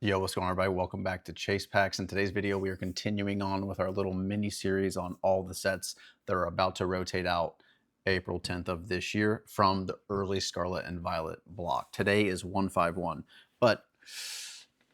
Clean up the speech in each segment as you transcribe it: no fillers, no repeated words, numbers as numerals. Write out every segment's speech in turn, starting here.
Yo, what's going on, everybody? Welcome back to ChasePacks. In today's video, we are continuing on with our little mini series on all the sets that are about to rotate out April 10th of this year from the early Scarlet and Violet block. Today is 151, but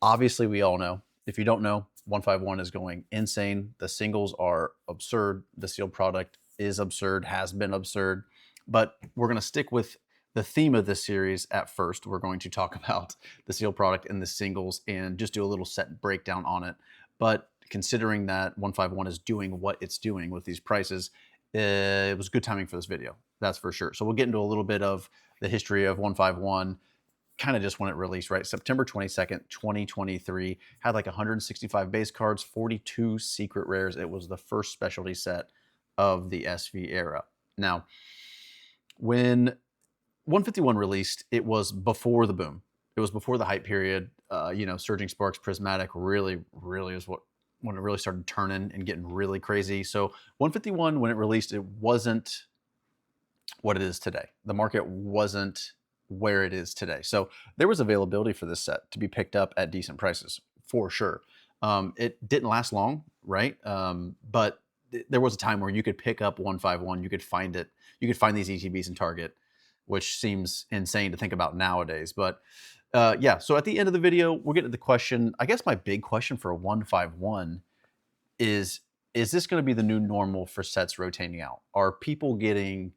obviously we all know, if you don't know, 151 is going insane. The singles are absurd. The sealed product is absurd, has been absurd, but we're going to stick with the theme of this series. At first, we're going to talk about the sealed product and the singles and just do a little set breakdown on it. But considering that 151 is doing what it's doing with these prices, it was good timing for this video. That's for sure. So we'll get into a little bit of the history of 151, kind of just when it released, right? September 22nd, 2023, had like 165 base cards, 42 secret rares. It was the first specialty set of the SV era. Now, when 151 released, it was before the boom. It was before the hype period. Surging Sparks, Prismatic really is when it really started turning and getting really crazy. So 151, when it released, it wasn't what it is today. The market wasn't where it is today. So there was availability for this set to be picked up at decent prices, for sure. It didn't last long, right? But there was a time where you could pick up 151, you could find it, you could find these ETBs in Target, which seems insane to think about nowadays. But yeah, so at the end of the video, we'll get to the question. I guess my big question for 151 is this going to be the new normal for sets rotating out? Are people getting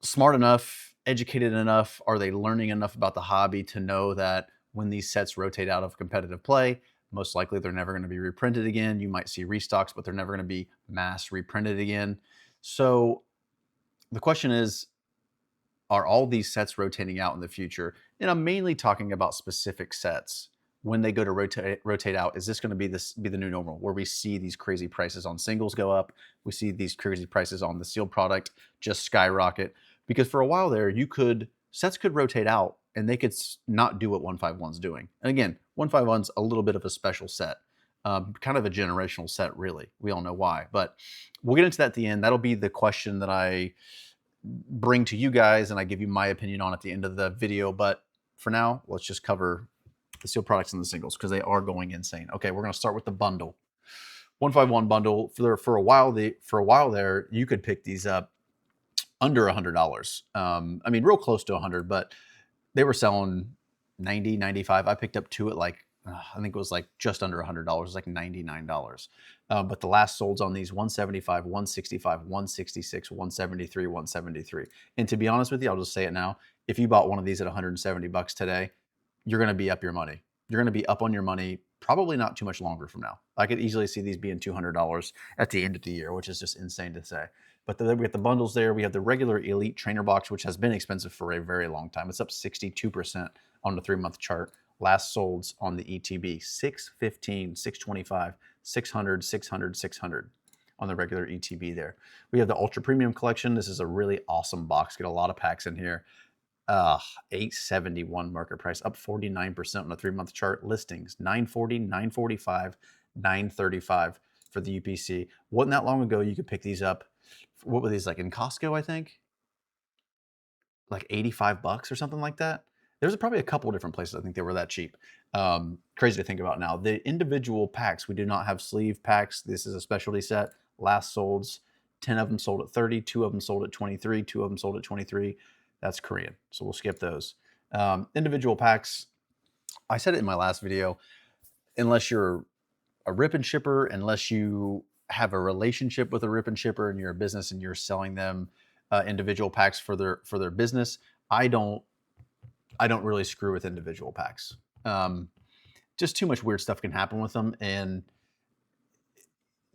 smart enough, educated enough? Are they learning enough about the hobby to know that when these sets rotate out of competitive play, most likely they're never going to be reprinted again? You might see restocks, but they're never going to be mass reprinted again. So the question is, are all these sets rotating out in the future? And I'm mainly talking about specific sets. When they go to rotate out, is this going to be the new normal, where we see these crazy prices on singles go up, we see these crazy prices on the sealed product just skyrocket? Because for a while there, sets could rotate out and they could not do what 151's doing. And again, 151's a little bit of a special set, kind of a generational set, really. We all know why, but we'll get into that at the end. That'll be the question that I bring to you guys and I give you my opinion on at the end of the video. But for now, let's just cover the sealed products and the singles because they are going insane. Okay, we're going to start with the bundle. 151 bundle. For a while there, you could pick these up under $100. I mean, real close to 100, but they were selling 90, 95. I picked up two at like, I think it was like just under $100. It was like $99. But the last solds on these 175, 165, 166, 173, 173. And to be honest with you, I'll just say it now. If you bought one of these at 170 bucks today, you're going to be up your money. You're going to be up on your money probably not too much longer from now. I could easily see these being $200 at the end of the year, which is just insane to say. But we have the bundles there. We have the regular Elite Trainer Box, which has been expensive for a very long time. It's up 62% on the 3-month chart. Last solds on the ETB, 615, 625, 600, 600, 600 on the regular ETB there. We have the Ultra Premium Collection. This is a really awesome box. Get a lot of packs in here. 871 market price, up 49% on the 3-month chart. Listings, 940, 945, 935 for the UPC. Wasn't that long ago you could pick these up. What were these, like in Costco, I think? Like 85 bucks or something like that. There's probably a couple of different places I think they were that cheap. Crazy to think about now. The individual packs, we do not have sleeve packs. This is a specialty set. Last solds, 10 of them sold at 30, 2 of them sold at 23, 2 of them sold at 23. That's Korean, so we'll skip those. Individual packs, I said it in my last video, unless you're a rip and shipper, unless you have a relationship with a rip and shipper and you're a business and you're selling them individual packs for their business, I don't really screw with individual packs. Just too much weird stuff can happen with them. And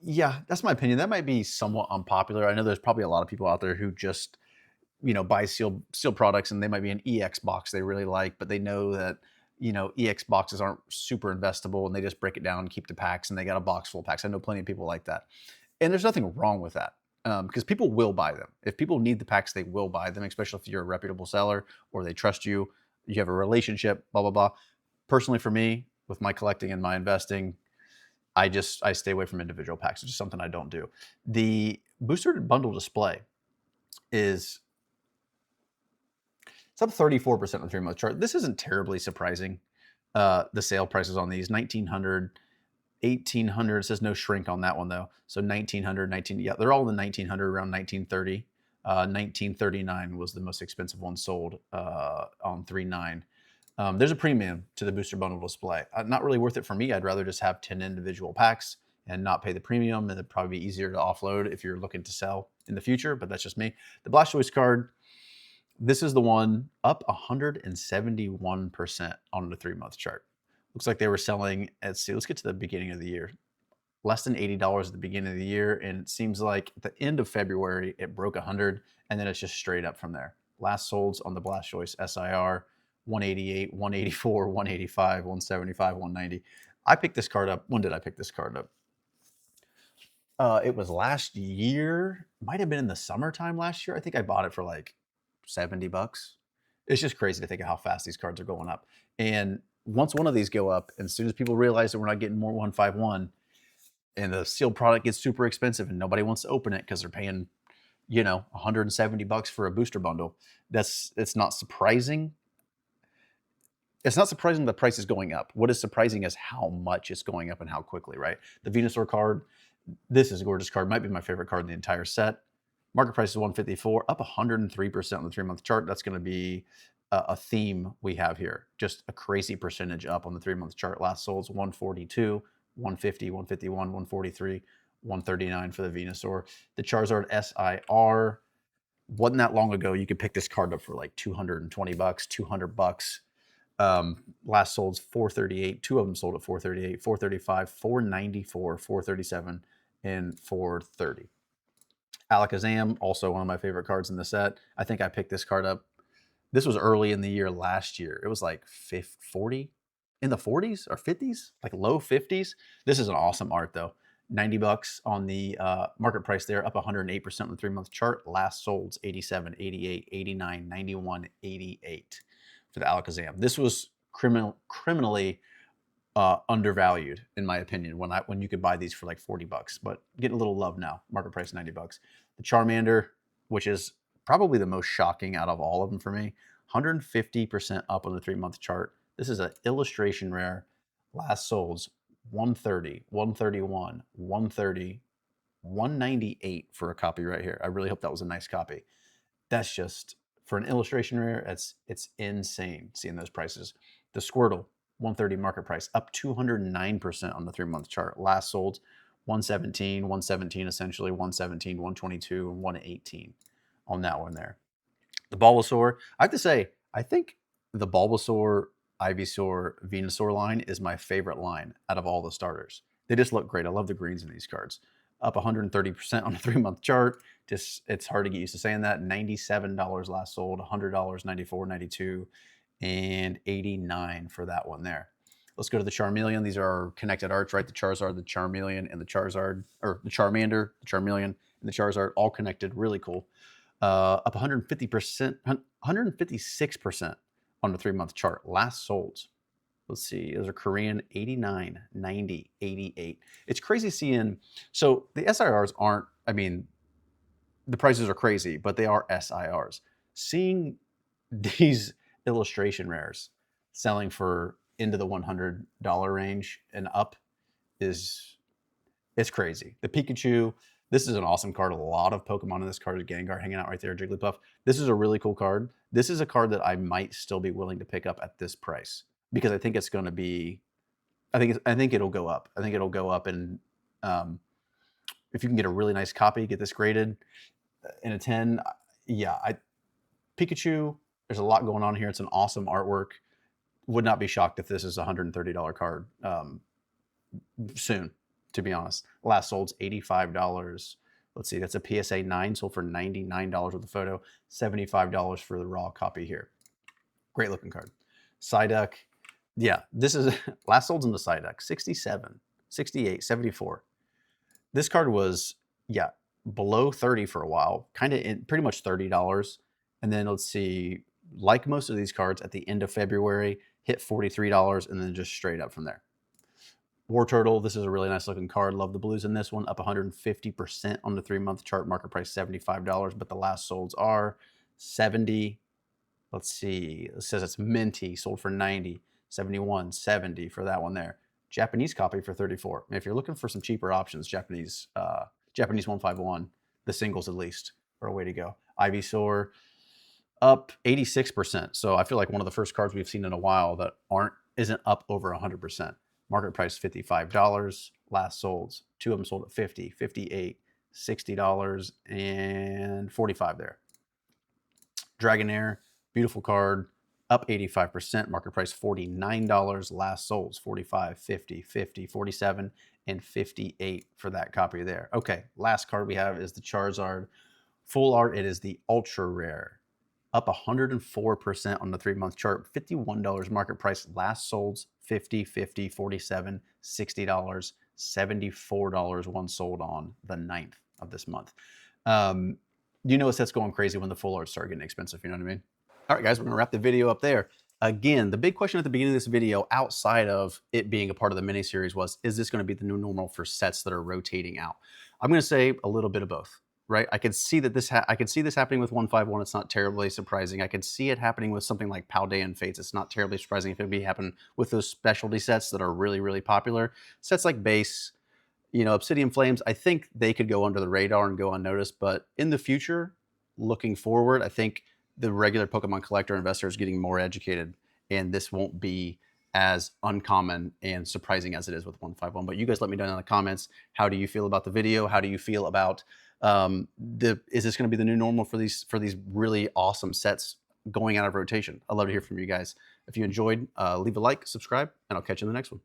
yeah, that's my opinion. That might be somewhat unpopular. I know there's probably a lot of people out there who just, buy sealed products, and they might be an EX box they really like, but they know that, EX boxes aren't super investable and they just break it down and keep the packs and they got a box full of packs. I know plenty of people like that. And there's nothing wrong with that. Because people will buy them. If people need the packs, they will buy them, especially if you're a reputable seller or they trust you, you have a relationship, blah, blah, blah. Personally, for me, with my collecting and my investing, I stay away from individual packs. It's just something I don't do. The booster bundle display it's up 34% on the 3-month chart. This isn't terribly surprising. The sale prices on these 1900, 1800. It says no shrink on that one though. So 1900, 19. Yeah, they're all in the 1900, around 1930. 1939 was the most expensive one sold on 3.9. There's a premium to the booster bundle display. Not really worth it for me. I'd rather just have 10 individual packs and not pay the premium, and it'd probably be easier to offload if you're looking to sell in the future, but that's just me. The Blastoise card, this is the one up 171% on the 3-month chart. Looks like they were selling, let's see, let's get to the beginning of the year. Less than $80 at the beginning of the year, and it seems like at the end of February, it broke 100, and then it's just straight up from there. Last solds on the Blastoise SIR, 188, 184, 185, 175, 190. I picked this card up. When did I pick this card up? It was last year. Might have been in the summertime last year. I think I bought it for like $70. It's just crazy to think of how fast these cards are going up. And once one of these go up, and as soon as people realize that we're not getting more 151, and the sealed product gets super expensive and nobody wants to open it because they're paying, $170 for a booster bundle, it's not surprising. It's not surprising the price is going up. What is surprising is how much it's going up and how quickly, right? The Venusaur card, this is a gorgeous card. Might be my favorite card in the entire set. Market price is 154, up 103% on the 3-month chart. That's going to be a theme we have here. Just a crazy percentage up on the 3-month chart. Last solds 142, 150, 151, 143, 139 for the Venusaur. The Charizard SIR, wasn't that long ago, you could pick this card up for like $220, $200. Last sold's 438. Two of them sold at 438, 435, 494, 437, and 430. Alakazam, also one of my favorite cards in the set. I think I picked this card up. This was early in the year last year. It was like 40, in the 40s or 50s, like low 50s. This is an awesome art though. $90 on the market price there, up 108% on the 3-month chart. Last solds 87, 88, 89, 91, 88 for the Alakazam. This was criminally undervalued in my opinion when you could buy these for like $40, but getting a little love now. Market price $90. The Charmander, which is probably the most shocking out of all of them for me, 150% up on the 3-month chart. This is an illustration rare. Last solds 130, 131, 130, 198 for a copy right here. I really hope that was a nice copy. That's just, for an illustration rare, it's insane seeing those prices. The Squirtle, 130 market price, up 209% on the 3-month chart. Last sold 117, 117 essentially, 117, 122, and 118 on that one there. The Bulbasaur, I have to say, I think the Bulbasaur, Ivysaur, Venusaur line is my favorite line out of all the starters. They just look great. I love the greens in these cards. Up 130% on the 3-month chart. Just, it's hard to get used to saying that. $97 last sold, $100, 94, 92, and 89 for that one there. Let's go to the Charmeleon. These are connected arts, right? The Charizard, the Charmeleon, and the Charizard, or the Charmander, the Charmeleon, and the Charizard, all connected. Really cool. Up 150%, 156% on the 3-month chart. Last solds. Let's see, those are Korean, 89, 90, 88. It's crazy seeing, so the SIRs aren't, I mean, the prices are crazy, but they are SIRs. Seeing these illustration rares selling for into the $100 range and up it's crazy. The Pikachu, this is an awesome card. A lot of Pokemon in this card is Gengar hanging out right there, Jigglypuff. This is a really cool card. This is a card that I might still be willing to pick up at this price because I think it's going to be, I think it'll go up. I think it'll go up, and if you can get a really nice copy, get this graded in a 10, yeah. Pikachu, there's a lot going on here. It's an awesome artwork. Would not be shocked if this is a $130 card soon, to be honest. Last sold's $85. Let's see, that's a PSA 9, sold for $99 with the photo, $75 for the raw copy here. Great looking card. Psyduck, yeah, this is last sold's in the Psyduck, 67, 68, 74. This card was, yeah, below 30 for a while, kind of pretty much $30. And then let's see, like most of these cards, at the end of February, hit $43 and then just straight up from there. War Turtle, this is a really nice looking card. Love the blues in this one, up 150% on the 3-month chart. Market price $75, but the last solds are 70. Let's see, it says it's minty, sold for 90, 71, 70 for that one there. Japanese copy for 34. And if you're looking for some cheaper options, Japanese 151, the singles at least, are a way to go. Ivysaur up 86%. So I feel like one of the first cards we've seen in a while that isn't up over 100%. Market price $55. Last sold, two of them sold at 50, 58, $60, and 45 there. Dragonair, beautiful card, up 85%, market price $49. Last sold, 45, 50, 50, 47, and 58 for that copy there. Okay, last card we have is the Charizard full art. It is the ultra rare, up 104% on the 3-month chart, $51 market price. Last sold, 50, 50, 47, $60, $74 one sold on the 9th of this month. You notice that's going crazy when the full arts start getting expensive, you know what I mean? All right, guys, we're gonna wrap the video up there. Again, the big question at the beginning of this video, outside of it being a part of the mini series, was, is this gonna be the new normal for sets that are rotating out? I'm gonna say a little bit of both, right? I could see that I could see this happening with 151. It's not terribly surprising. I could see it happening with something like Paldean Fates. It's not terribly surprising if it would be happening with those specialty sets that are really, really popular. Sets like Base, Obsidian Flames, I think they could go under the radar and go unnoticed. But in the future, looking forward, I think the regular Pokemon collector investor is getting more educated, and this won't be as uncommon and surprising as it is with 151. But you guys let me know in the comments, how do you feel about the video? How do you feel about is this going to be the new normal for these really awesome sets going out of rotation? I'd love to hear from you guys. If you enjoyed, leave a like, subscribe, and I'll catch you in the next one.